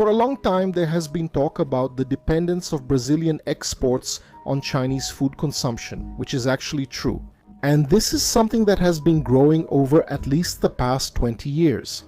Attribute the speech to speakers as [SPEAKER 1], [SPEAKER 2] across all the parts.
[SPEAKER 1] For a long time, there has been talk about the dependence of Brazilian exports on Chinese food consumption, which is actually true. And this is something that has been growing over at least the past 20 years.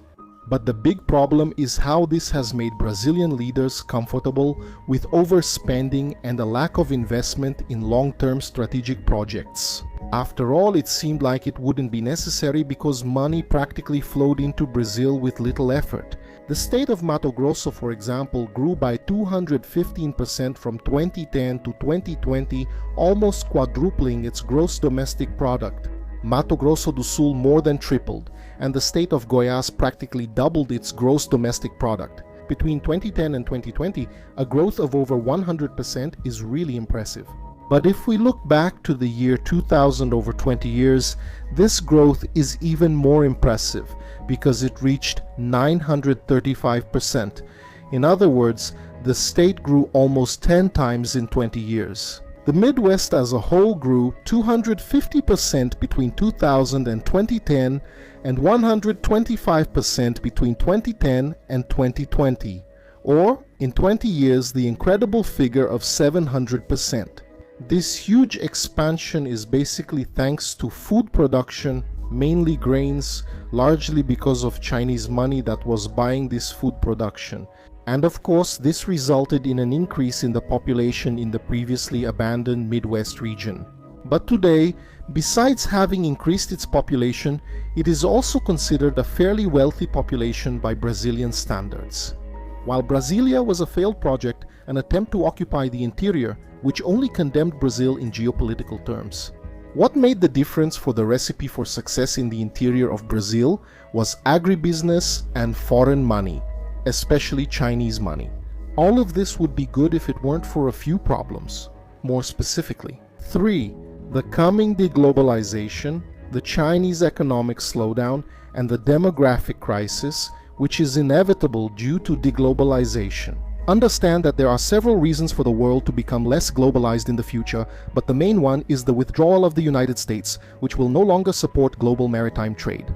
[SPEAKER 1] But the big problem is how this has made Brazilian leaders comfortable with overspending and a lack of investment in long-term strategic projects. After all, it seemed like it wouldn't be necessary because money practically flowed into Brazil with little effort. The state of Mato Grosso, for example, grew by 215% from 2010 to 2020, almost quadrupling its gross domestic product. Mato Grosso do Sul more than tripled, and the state of Goiás practically doubled its gross domestic product. Between 2010 and 2020, a growth of over 100% is really impressive. But if we look back to the year 2000 over 20 years, this growth is even more impressive because it reached 935%. In other words, the state grew almost 10 times in 20 years. The Midwest as a whole grew 250% between 2000 and 2010 and 125% between 2010 and 2020, or in 20 years the incredible figure of 700%. This huge expansion is basically thanks to food production, mainly grains, largely because of Chinese money that was buying this food production. And of course, this resulted in an increase in the population in the previously abandoned Midwest region. But today, besides having increased its population, it is also considered a fairly wealthy population by Brazilian standards. While Brasilia was a failed project, an attempt to occupy the interior, which only condemned Brazil in geopolitical terms. What made the difference for the recipe for success in the interior of Brazil was agribusiness and foreign money, especially Chinese money. All of this would be good if it weren't for a few problems. More specifically, 3. The coming deglobalization, the Chinese economic slowdown, and the demographic crisis, which is inevitable due to deglobalization. Understand that there are several reasons for the world to become less globalized in the future, but the main one is the withdrawal of the United States, which will no longer support global maritime trade.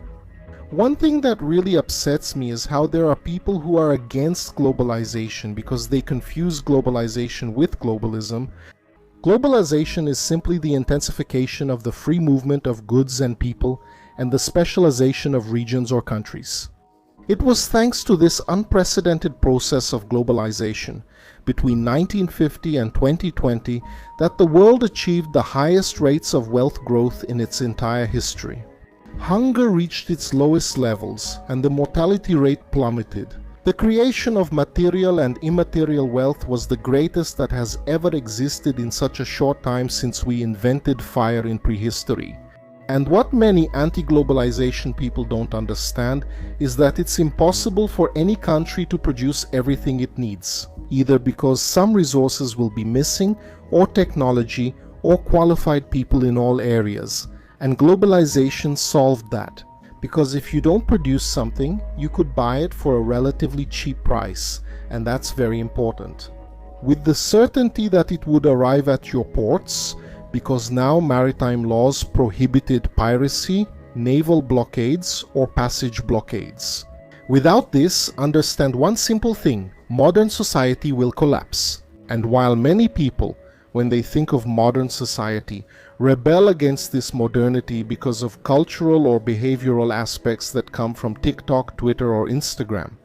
[SPEAKER 1] One thing that really upsets me is how there are people who are against globalization because they confuse globalization with globalism. Globalization is simply the intensification of the free movement of goods and people and the specialization of regions or countries. It was thanks to this unprecedented process of globalization between 1950 and 2020 that the world achieved the highest rates of wealth growth in its entire history. Hunger reached its lowest levels and the mortality rate plummeted. The creation of material and immaterial wealth was the greatest that has ever existed in such a short time since we invented fire in prehistory. And what many anti-globalization people don't understand is that it's impossible for any country to produce everything it needs, either because some resources will be missing, or technology, or qualified people in all areas. And globalization solved that, because if you don't produce something, you could buy it for a relatively cheap price, and that's very important. With the certainty that it would arrive at your ports, because now maritime laws prohibited piracy, naval blockades, or passage blockades. Without this, understand one simple thing: modern society will collapse. And while many people, when they think of modern society, rebel against this modernity because of cultural or behavioral aspects that come from TikTok, Twitter, or Instagram,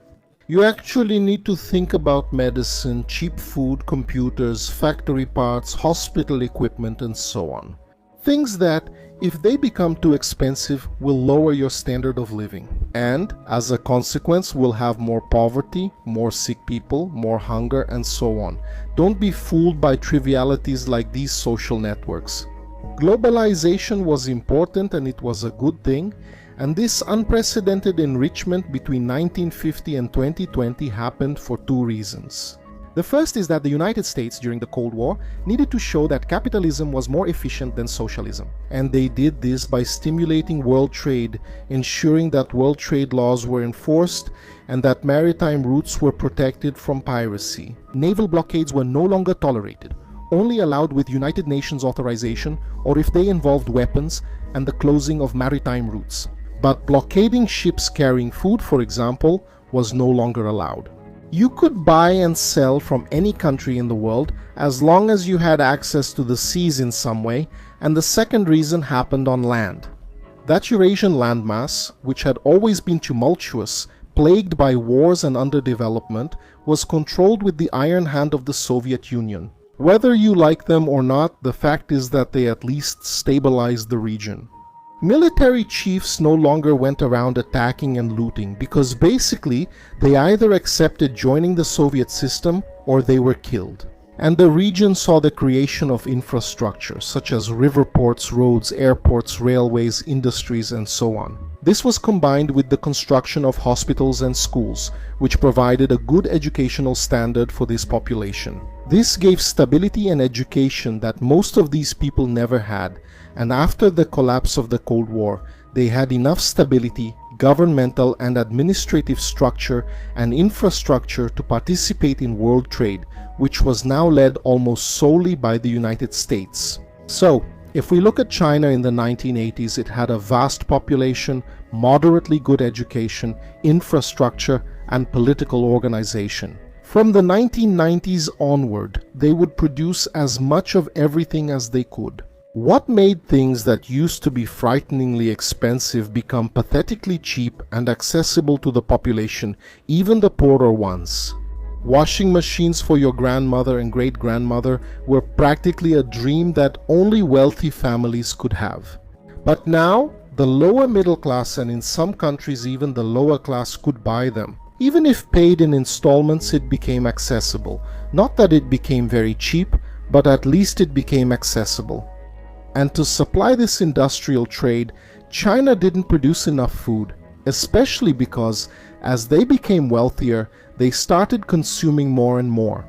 [SPEAKER 1] you actually need to think about medicine, cheap food, computers, factory parts, hospital equipment, and so on. Things that, if they become too expensive, will lower your standard of living. And, as a consequence, will have more poverty, more sick people, more hunger, and so on. Don't be fooled by trivialities like these social networks. Globalization was important and it was a good thing, and this unprecedented enrichment between 1950 and 2020 happened for two reasons. The first is that the United States during the Cold War needed to show that capitalism was more efficient than socialism. And they did this by stimulating world trade, ensuring that world trade laws were enforced and that maritime routes were protected from piracy. Naval blockades were no longer tolerated, only allowed with United Nations authorization or if they involved weapons and the closing of maritime routes. But blockading ships carrying food, for example, was no longer allowed. You could buy and sell from any country in the world as long as you had access to the seas in some way, and the second reason happened on land. That Eurasian landmass, which had always been tumultuous, plagued by wars and underdevelopment, was controlled with the iron hand of the Soviet Union. Whether you like them or not, the fact is that they at least stabilized the region. Military chiefs no longer went around attacking and looting because basically they either accepted joining the Soviet system or they were killed. And the region saw the creation of infrastructure such as river ports, roads, airports, railways, industries, and so on. This was combined with the construction of hospitals and schools, which provided a good educational standard for this population. This gave stability and education that most of these people never had, and after the collapse of the Cold War, they had enough stability, governmental and administrative structure, and infrastructure to participate in world trade, which was now led almost solely by the United States. So, if we look at China in the 1980s, it had a vast population, moderately good education, infrastructure, and political organization. From the 1990s onward, they would produce as much of everything as they could. What made things that used to be frighteningly expensive become pathetically cheap and accessible to the population, even the poorer ones? Washing machines for your grandmother and great-grandmother were practically a dream that only wealthy families could have. But now, the lower middle class and in some countries even the lower class could buy them. Even if paid in installments, it became accessible. Not that it became very cheap, but at least it became accessible. And to supply this industrial trade, China didn't produce enough food, especially because as they became wealthier, they started consuming more and more.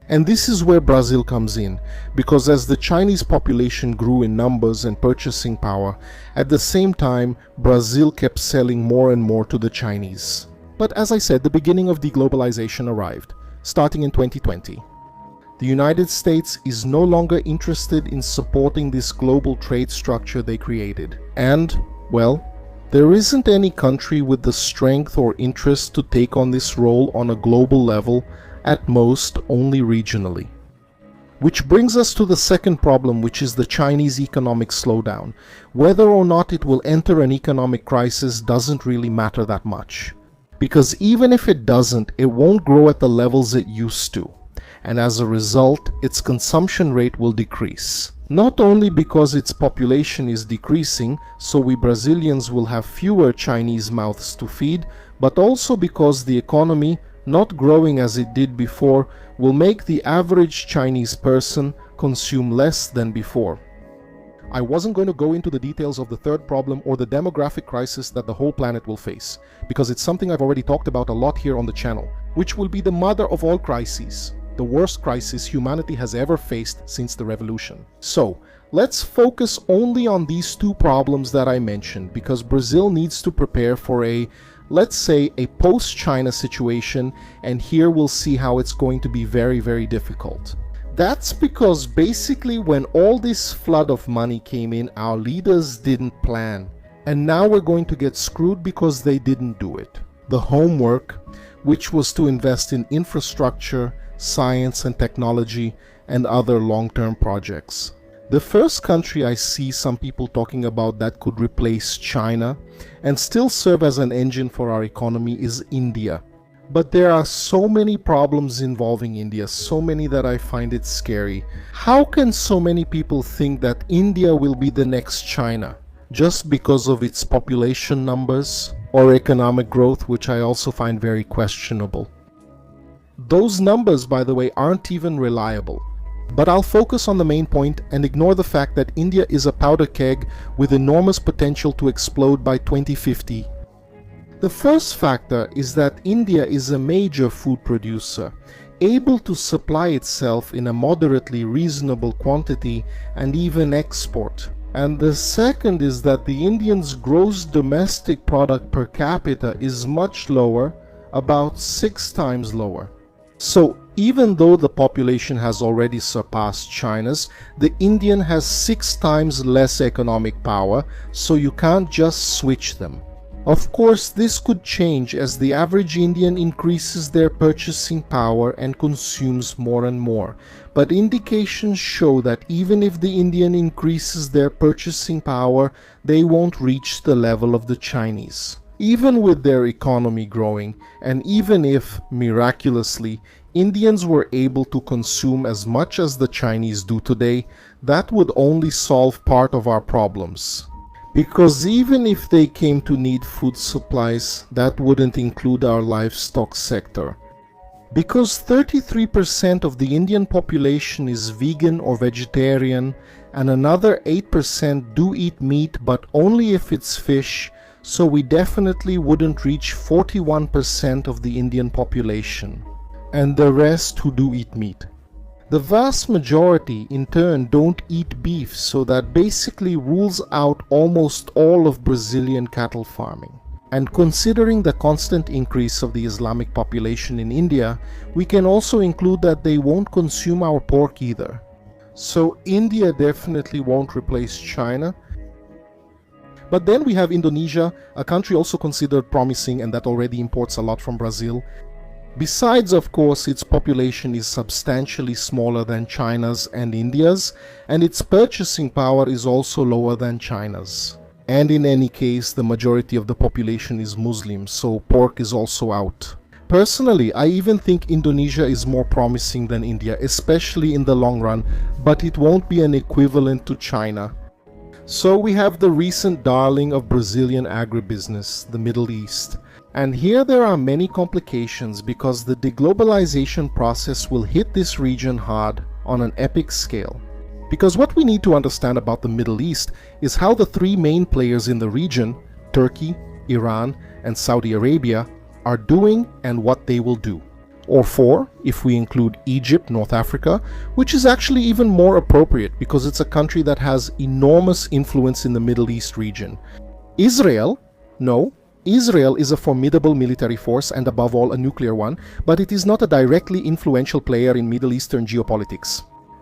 [SPEAKER 1] And this is where Brazil comes in, because as the Chinese population grew in numbers and purchasing power, at the same time, Brazil kept selling more and more to the Chinese. But as I said, the beginning of deglobalization arrived, starting in 2020. The United States is no longer interested in supporting this global trade structure they created. And, well, there isn't any country with the strength or interest to take on this role on a global level, at most only regionally. Which brings us to the second problem, which is the Chinese economic slowdown. Whether or not it will enter an economic crisis doesn't really matter that much. Because even if it doesn't, it won't grow at the levels it used to. And as a result, its consumption rate will decrease. Not only because its population is decreasing, so we Brazilians will have fewer Chinese mouths to feed, but also because the economy, not growing as it did before, will make the average Chinese person consume less than before. I wasn't going to go into the details of the third problem or the demographic crisis that the whole planet will face, because it's something I've already talked about a lot here on the channel, which will be the mother of all crises. The worst crisis humanity has ever faced since the revolution. So, let's focus only on these two problems that I mentioned, because Brazil needs to prepare for let's say, a post-China situation, and here we'll see how it's going to be very, very difficult. That's because basically when all this flood of money came in, our leaders didn't plan. And now we're going to get screwed because they didn't do it. The homework, which was to invest in infrastructure, science and technology, and other long-term projects. The first country I see some people talking about that could replace China and still serve as an engine for our economy is India. But there are so many problems involving India, so many that I find it scary. How can so many people think that India will be the next China? Just because of its population numbers or economic growth, which I also find very questionable. Those numbers, by the way, aren't even reliable. But I'll focus on the main point and ignore the fact that India is a powder keg with enormous potential to explode by 2050. The first factor is that India is a major food producer, able to supply itself in a moderately reasonable quantity and even export. And the second is that the Indians' gross domestic product per capita is much lower, about 6 times lower. So even though the population has already surpassed China's, the Indian has 6 times less economic power, so you can't just switch them. Of course, this could change as the average Indian increases their purchasing power and consumes more and more. But indications show that even if the Indian increases their purchasing power, they won't reach the level of the Chinese. Even with their economy growing, and even if, miraculously, Indians were able to consume as much as the Chinese do today, that would only solve part of our problems. Because even if they came to need food supplies, that wouldn't include our livestock sector. Because 33% of the Indian population is vegan or vegetarian, and another 8% do eat meat but only if it's fish, so we definitely wouldn't reach 41% of the Indian population. And the rest who do eat meat. The vast majority, in turn, don't eat beef, so that basically rules out almost all of Brazilian cattle farming. And considering the constant increase of the Islamic population in India, we can also include that they won't consume our pork either. So India definitely won't replace China. But then we have Indonesia, a country also considered promising and that already imports a lot from Brazil. Besides, of course, its population is substantially smaller than China's and India's, and its purchasing power is also lower than China's. And in any case, the majority of the population is Muslim, so pork is also out. Personally, I even think Indonesia is more promising than India, especially in the long run, but it won't be an equivalent to China. So we have the recent darling of Brazilian agribusiness, the Middle East. And here there are many complications because the deglobalization process will hit this region hard on an epic scale. Because what we need to understand about the Middle East is how the three main players in the region, Turkey, Iran, and Saudi Arabia, are doing and what they will do. Or four, if we include Egypt, North Africa, which is actually even more appropriate because it's a country that has enormous influence in the Middle East region. Israel? No. Israel is a formidable military force and above all a nuclear one, but it is not a directly influential player in Middle Eastern geopolitics.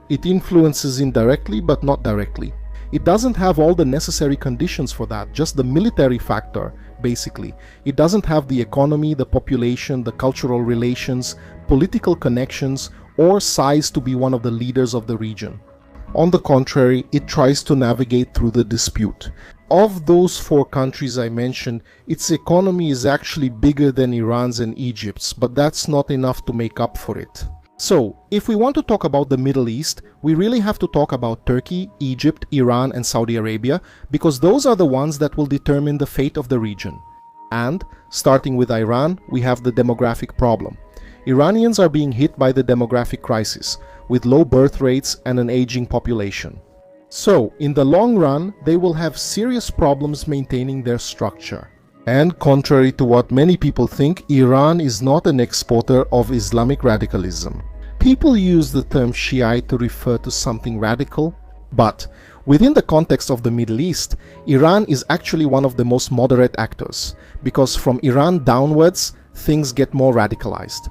[SPEAKER 1] It influences indirectly but not directly. It doesn't have all the necessary conditions for that, just the military factor, basically. It doesn't have the economy, the population, the cultural relations, political connections, or size to be one of the leaders of the region. On the contrary, it tries to navigate through the dispute. Of those four countries I mentioned, its economy is actually bigger than Iran's and Egypt's, but that's not enough to make up for it. So, if we want to talk about the Middle East, we really have to talk about Turkey, Egypt, Iran, and Saudi Arabia, because those are the ones that will determine the fate of the region. And, starting with Iran, we have the demographic problem. Iranians are being hit by the demographic crisis, with low birth rates and an aging population. So, in the long run, they will have serious problems maintaining their structure. And contrary to what many people think, Iran is not an exporter of Islamic radicalism. People use the term Shiite to refer to something radical, but within the context of the Middle East, Iran is actually one of the most moderate actors, because from Iran downwards, things get more radicalized.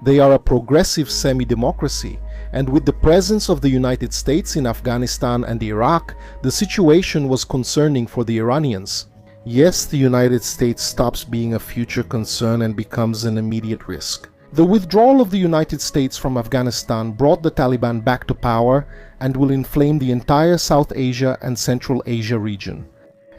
[SPEAKER 1] They are a progressive semi-democracy, and with the presence of the United States in Afghanistan and Iraq, the situation was concerning for the Iranians. Yes, the United States stops being a future concern and becomes an immediate risk. The withdrawal of the United States from Afghanistan brought the Taliban back to power and will inflame the entire South Asia and Central Asia region.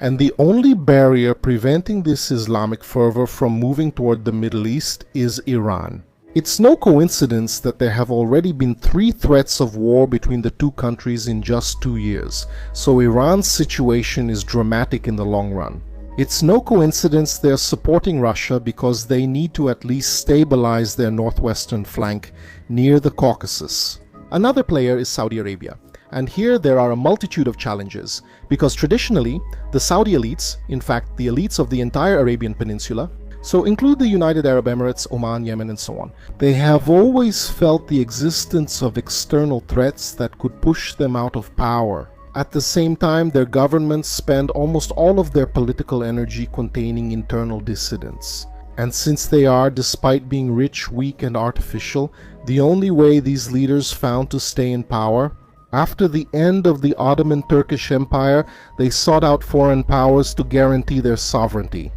[SPEAKER 1] And the only barrier preventing this Islamic fervor from moving toward the Middle East is Iran. It's no coincidence that there have already been 3 threats of war between the two countries in just 2 years, so Iran's situation is dramatic in the long run. It's no coincidence they're supporting Russia because they need to at least stabilize their northwestern flank near the Caucasus. Another player is Saudi Arabia, and here there are a multitude of challenges, because traditionally, the Saudi elites, in fact the elites of the entire Arabian Peninsula, so include the United Arab Emirates, Oman, Yemen, and so on, they have always felt the existence of external threats that could push them out of power. At the same time, their governments spend almost all of their political energy containing internal dissidents. And since they are, despite being rich, weak, and artificial, the only way these leaders found to stay in power, after the end of the Ottoman Turkish Empire, they sought out foreign powers to guarantee their sovereignty.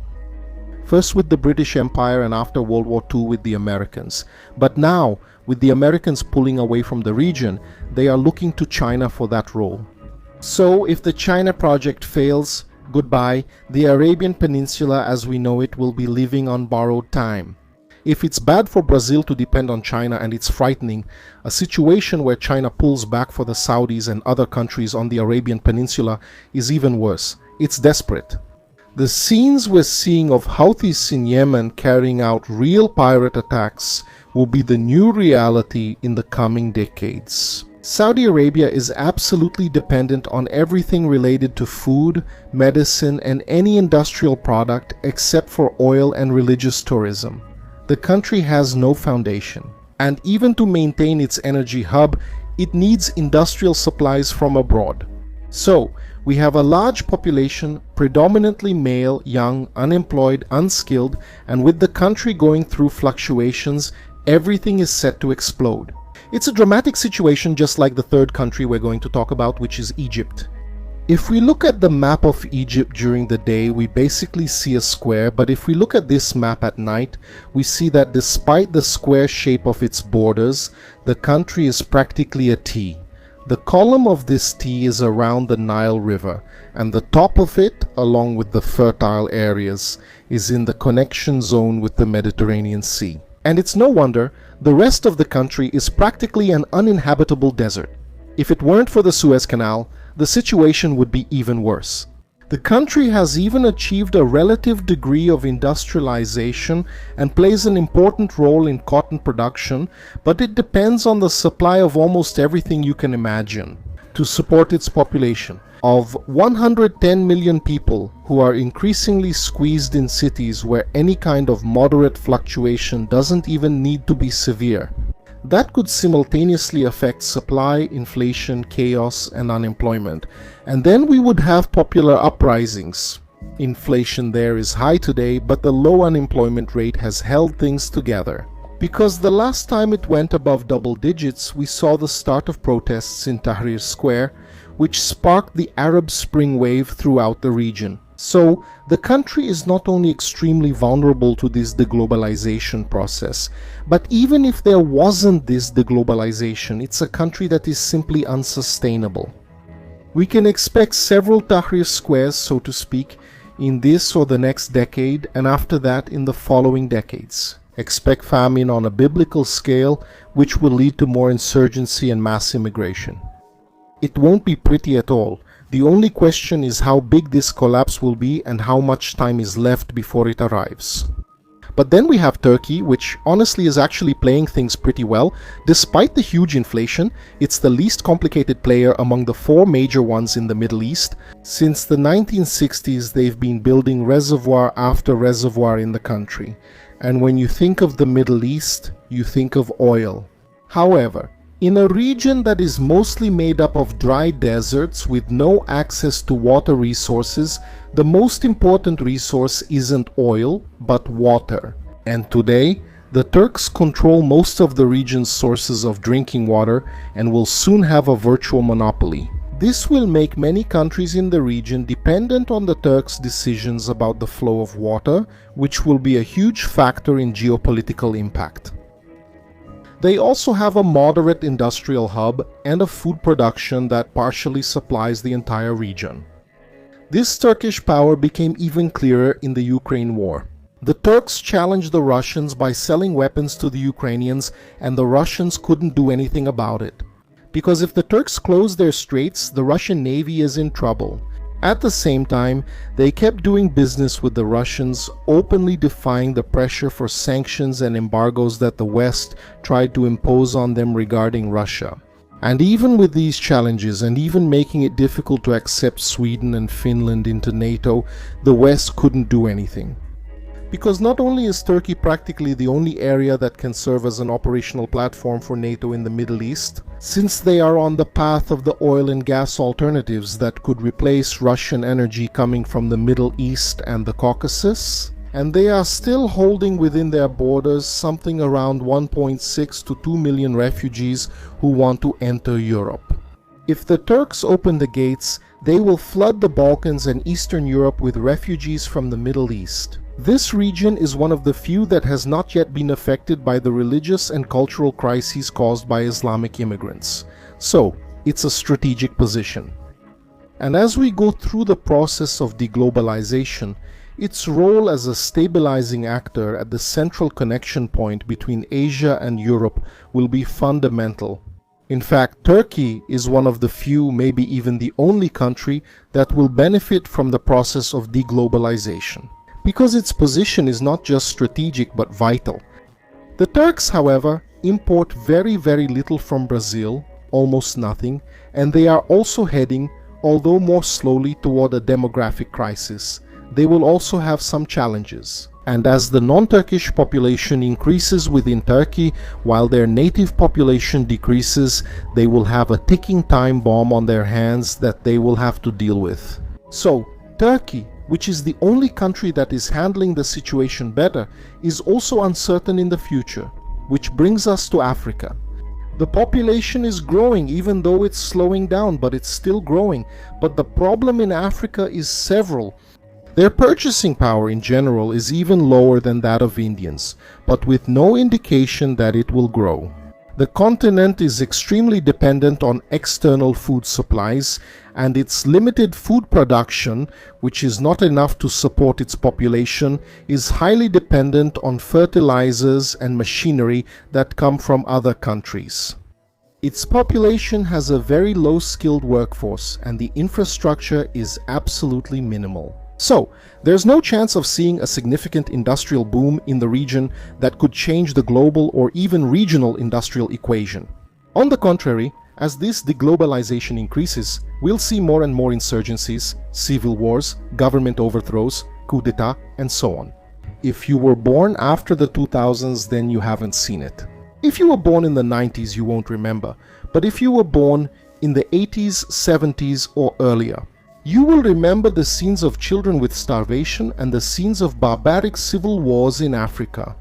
[SPEAKER 1] first with the British Empire and after World War II with the Americans. But now, with the Americans pulling away from the region, they are looking to China for that role. So, if the China project fails, goodbye, the Arabian Peninsula as we know it will be living on borrowed time. If it's bad for Brazil to depend on China, and it's frightening, a situation where China pulls back for the Saudis and other countries on the Arabian Peninsula is even worse. It's desperate. The scenes we're seeing of Houthis in Yemen carrying out real pirate attacks will be the new reality in the coming decades. Saudi Arabia is absolutely dependent on everything related to food, medicine, and any industrial product except for oil and religious tourism. The country has no foundation, and even to maintain its energy hub, it needs industrial supplies from abroad. So, we have a large population, predominantly male, young, unemployed, unskilled, and with the country going through fluctuations, everything is set to explode. It's a dramatic situation, just like the third country we're going to talk about, which is Egypt. If we look at the map of Egypt during the day, we basically see a square, but if we look at this map at night, we see that despite the square shape of its borders, the country is practically a T. The column of this T is around the Nile River, and the top of it, along with the fertile areas, is in the connection zone with the Mediterranean Sea. And it's no wonder the rest of the country is practically an uninhabitable desert. If it weren't for the Suez Canal, the situation would be even worse. The country has even achieved a relative degree of industrialization and plays an important role in cotton production, but it depends on the supply of almost everything you can imagine to support its population. Of 110 million people who are increasingly squeezed in cities where any kind of moderate fluctuation doesn't even need to be severe, that could simultaneously affect supply, inflation, chaos, and unemployment. And then we would have popular uprisings. Inflation there is high today, but the low unemployment rate has held things together. Because the last time it went above double digits, we saw the start of protests in Tahrir Square, which sparked the Arab Spring wave throughout the region. So, the country is not only extremely vulnerable to this deglobalization process, but even if there wasn't this deglobalization, it's a country that is simply unsustainable. We can expect several Tahrir squares, so to speak, in this or the next decade, and after that in the following decades. Expect famine on a biblical scale, which will lead to more insurgency and mass immigration. It won't be pretty at all. The only question is how big this collapse will be and how much time is left before it arrives. But then we have Turkey, which honestly is actually playing things pretty well. Despite the huge inflation, it's the least complicated player among the four major ones in the Middle East. Since the 1960s, they've been building reservoir after reservoir in the country. And when you think of the Middle East, you think of oil. However, in a region that is mostly made up of dry deserts with no access to water resources, the most important resource isn't oil, but water. And today, the Turks control most of the region's sources of drinking water and will soon have a virtual monopoly. This will make many countries in the region dependent on the Turks' decisions about the flow of water, which will be a huge factor in geopolitical impact. They also have a moderate industrial hub and a food production that partially supplies the entire region. This Turkish power became even clearer in the Ukraine war. The Turks challenged the Russians by selling weapons to the Ukrainians, and the Russians couldn't do anything about it. Because if the Turks close their straits, the Russian Navy is in trouble. At the same time, they kept doing business with the Russians, openly defying the pressure for sanctions and embargoes that the West tried to impose on them regarding Russia. And even with these challenges, and even making it difficult to accept Sweden and Finland into NATO, the West couldn't do anything. Because not only is Turkey practically the only area that can serve as an operational platform for NATO in the Middle East, since they are on the path of the oil and gas alternatives that could replace Russian energy coming from the Middle East and the Caucasus, and they are still holding within their borders something around 1.6 to 2 million refugees who want to enter Europe. If the Turks open the gates, they will flood the Balkans and Eastern Europe with refugees from the Middle East. This region is one of the few that has not yet been affected by the religious and cultural crises caused by Islamic immigrants. So, it's a strategic position. And as we go through the process of deglobalization, its role as a stabilizing actor at the central connection point between Asia and Europe will be fundamental. In fact, Turkey is one of the few, maybe even the only country that will benefit from the process of deglobalization, because its position is not just strategic but vital. The Turks, however, import very little from Brazil, almost nothing, and they are also heading, although more slowly, toward a demographic crisis. They will also have some challenges. And as the non-Turkish population increases within Turkey, while their native population decreases, they will have a ticking time bomb on their hands that they will have to deal with. So, Turkey, which is the only country that is handling the situation better, is also uncertain in the future, which brings us to Africa. The population is growing, even though it's slowing down, but it's still growing. But the problem in Africa is several. Their purchasing power in general is even lower than that of Indians, but with no indication that it will grow. The continent is extremely dependent on external food supplies, and its limited food production, which is not enough to support its population, is highly dependent on fertilizers and machinery that come from other countries. Its population has a very low-skilled workforce, and the infrastructure is absolutely minimal. So, there's no chance of seeing a significant industrial boom in the region that could change the global or even regional industrial equation. On the contrary, as this deglobalization increases, we'll see more and more insurgencies, civil wars, government overthrows, coup d'etat, and so on. If you were born after the 2000s, then you haven't seen it. If you were born in the 90s, you won't remember. But if you were born in the 80s, 70s, or earlier, you will remember the scenes of children with starvation and the scenes of barbaric civil wars in Africa.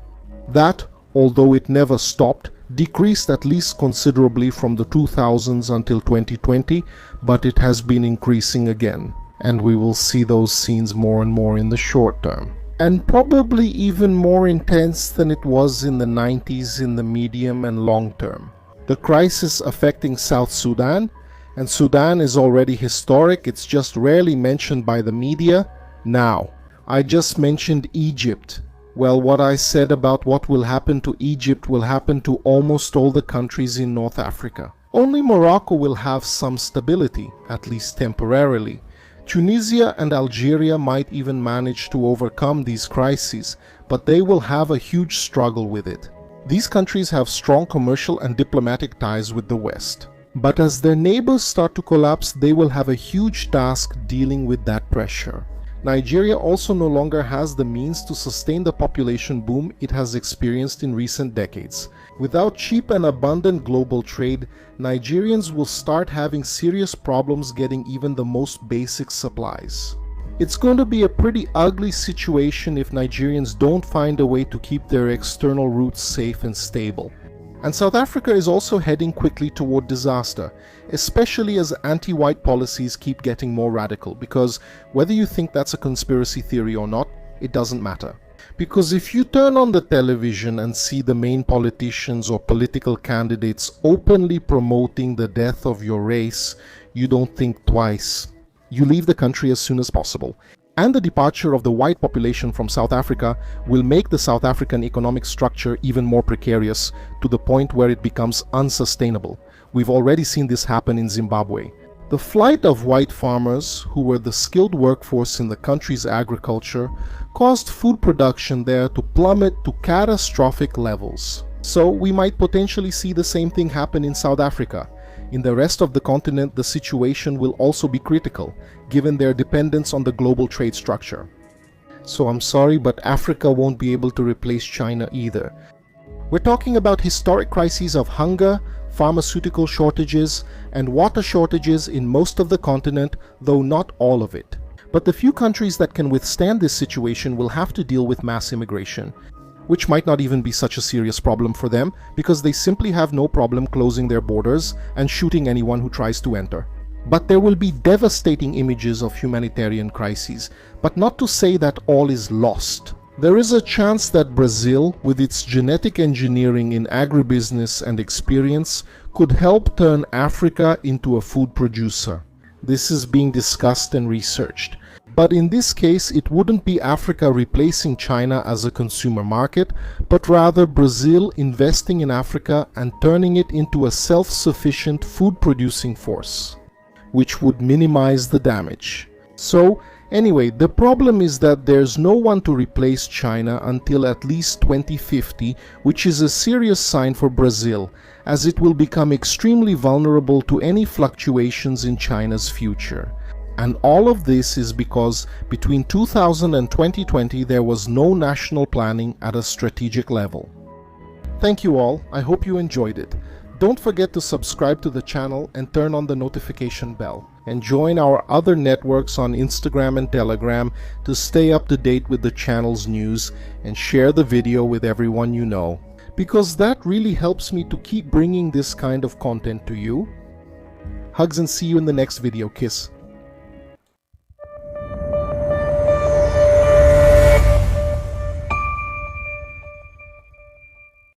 [SPEAKER 1] That, although it never stopped, decreased at least considerably from the 2000s until 2020, but it has been increasing again. And we will see those scenes more and more in the short term. And probably even more intense than it was in the 90s in the medium and long term. The crisis affecting South Sudan, and Sudan is already historic, it's just rarely mentioned by the media. Now, I just mentioned Egypt. Well, what I said about what will happen to Egypt will happen to almost all the countries in North Africa. Only Morocco will have some stability, at least temporarily. Tunisia and Algeria might even manage to overcome these crises, but they will have a huge struggle with it. These countries have strong commercial and diplomatic ties with the West. But as their neighbors start to collapse, they will have a huge task dealing with that pressure. Nigeria also no longer has the means to sustain the population boom it has experienced in recent decades. Without cheap and abundant global trade, Nigerians will start having serious problems getting even the most basic supplies. It's going to be a pretty ugly situation if Nigerians don't find a way to keep their external routes safe and stable. And South Africa is also heading quickly toward disaster, especially as anti-white policies keep getting more radical, because whether you think that's a conspiracy theory or not, it doesn't matter. Because if you turn on the television and see the main politicians or political candidates openly promoting the death of your race, you don't think twice. You leave the country as soon as possible. And the departure of the white population from South Africa will make the South African economic structure even more precarious, to the point where it becomes unsustainable. We've already seen this happen in Zimbabwe. The flight of white farmers, who were the skilled workforce in the country's agriculture, caused food production there to plummet to catastrophic levels. So we might potentially see the same thing happen in South Africa. In the rest of the continent, the situation will also be critical, given their dependence on the global trade structure. So I'm sorry, but Africa won't be able to replace China either. We're talking about historic crises of hunger, pharmaceutical shortages, and water shortages in most of the continent, though not all of it. But the few countries that can withstand this situation will have to deal with mass immigration, which might not even be such a serious problem for them, because they simply have no problem closing their borders and shooting anyone who tries to enter. But there will be devastating images of humanitarian crises, but not to say that all is lost. There is a chance that Brazil, with its genetic engineering in agribusiness and experience, could help turn Africa into a food producer. This is being discussed and researched. But in this case, it wouldn't be Africa replacing China as a consumer market, but rather Brazil investing in Africa and turning it into a self-sufficient food-producing force, which would minimize the damage. So, anyway, the problem is that there's no one to replace China until at least 2050, which is a serious sign for Brazil, as it will become extremely vulnerable to any fluctuations in China's future. And all of this is because between 2000 and 2020 there was no national planning at a strategic level. Thank you all, I hope you enjoyed it. Don't forget to subscribe to the channel and turn on the notification bell. And join our other networks on Instagram and Telegram to stay up to date with the channel's news, and share the video with everyone you know, because that really helps me to keep bringing this kind of content to you. Hugs and see you in the next video. Kiss.